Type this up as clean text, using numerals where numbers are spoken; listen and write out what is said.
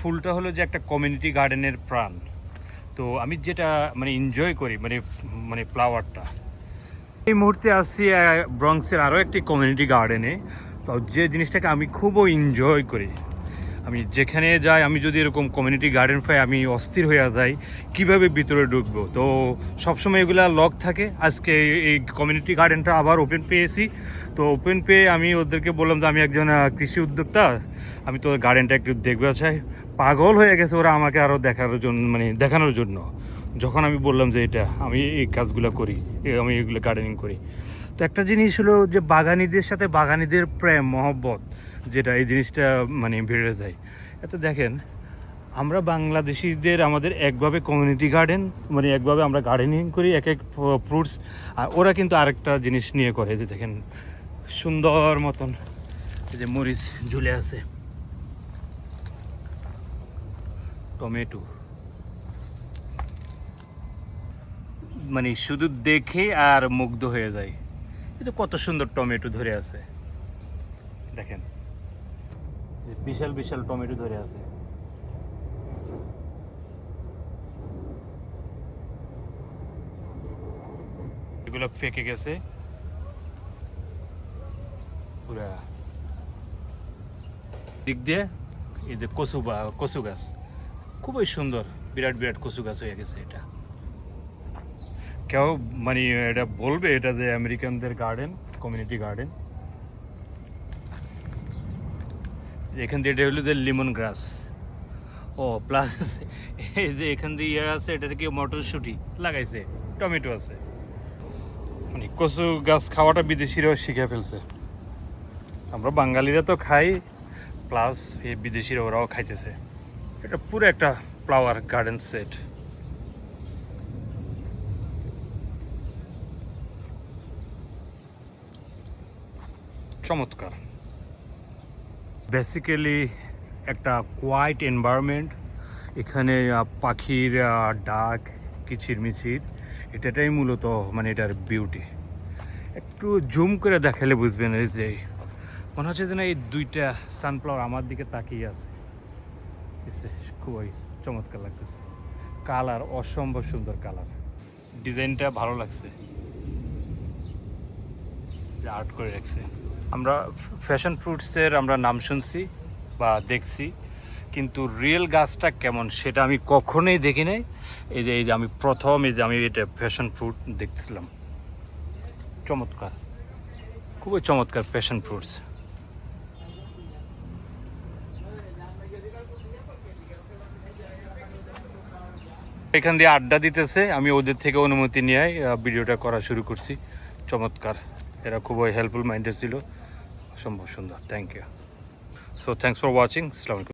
ফুলটা হলো যে একটা কমিউনিটি গার্ডেনের প্রাণ। তো আমি যেটা মানে এনজয় করি মানে মানে ফ্লাওয়ারটা। এই মুহূর্তে আসছি ব্রঙ্কসের আরও একটি কমিউনিটি গার্ডেনে। তো যে জিনিসটাকে আমি খুবই এনজয় করি, আমি যেখানে যাই আমি যদি এরকম কমিউনিটি গার্ডেন পাই আমি অস্থির হয়ে যাই কিভাবে ভিতরে ঢুকবো। তো সবসময় এগুলো লক থাকে। আজকে এই কমিউনিটি গার্ডেনটা আবার ওপেন পেয়েছি। তো ওপেন পেয়ে আমি ওদেরকে বললাম যে আমি একজন কৃষি উদ্যোক্তা, আমি তো গার্ডেনটা একটু দেখতে চাই। পাগল হয়ে গেছে ওরা আমাকে আরও দেখানোর জন্য। যখন আমি বললাম যে এটা আমি এই কাজগুলো করি, আমি এগুলো গার্ডেনিং করি। তো একটা জিনিস হলো যে বাগানিদের সাথে বাগানিদের প্রেম মহব্বত, যেটা এই জিনিসটা মানে বেড়ে যায়। এত দেখেন আমরা বাংলাদেশিদের আমাদের একভাবে কমিউনিটি গার্ডেন মানে একভাবে আমরা গার্ডেনিং করি এক এক ফ্রুটস, আর ওরা কিন্তু আরেকটা জিনিস নিয়ে করে। যে দেখেন সুন্দর মতন এই যে মরিচ ঝুলে আছে, টমেটো, মানে শুধু দেখে আর মুগ্ধ হয়ে যায়। এটা কত সুন্দর টমেটো ধরে আছে, দেখেন বিশাল বিশাল টমেটো ধরে আছে। এগুলো পেকে গেছে পুরা দিক দিয়ে। এই যে কচু গাছ খুবই সুন্দর, বিরাট বিরাট কচু গাছ হয়ে গেছে। এটা কেউ মানে এটা বলবে এটা যে আমেরিকানদের গার্ডেন, কমিউনিটি গার্ডেন। এখান দিয়ে এটা হলো যে লিমন গ্রাস। ও প্লাস এই যে এখান দিয়ে ইয়ে আছে, এটা কি মটরশুঁটি লাগাইছে, টমেটো আছে। মানে কচু গাছ খাওয়াটা বিদেশিরাও শিখে ফেলছে। আমরা বাঙালিরা তো খাই, প্লাস এই বিদেশিরা ওরাও খাইতেছে। এটা পুরো একটা ফ্লাওয়ার গার্ডেন সেট। চমৎকার। বেসিক্যালি একটা কোয়াইট এনভায়রনমেন্ট। এখানে পাখির ডাক, কিচিরমিচির, এটাই মূলত মানে এটার বিউটি। একটু জুম করে দেখালে বুঝবেন এই যে মনে হচ্ছে যেন এই দুইটা সানফ্লাওয়ার আমার দিকে তাকিয়ে আছে। খুবই চমৎকার লাগতেছে, কালার অসম্ভব সুন্দর কালার, ডিজাইনটা ভালো লাগছে, আর্ট করে রাখছে। আমরা ফ্যাশন ফ্রুটসের আমরা নাম শুনছি বা দেখছি, কিন্তু রিয়েল গাছটা কেমন সেটা আমি কখনোই দেখি নাই। এই যে আমি প্রথম আমি এটা ফ্যাশন ফ্রুট দেখছিলাম। চমৎকার, খুবই চমৎকার প্যাশন ফ্রুটস। এখান দিয়ে আড্ডা দিতেছে, আমি ওদের থেকে অনুমতি নিয়ে ভিডিওটা করা শুরু করছি। চমৎকার, এরা খুবই হেল্পফুল মাইন্ডেড ছিল, অসম্ভব সুন্দর। Thank you. So thanks for watching. আসসালামু আলাইকুম।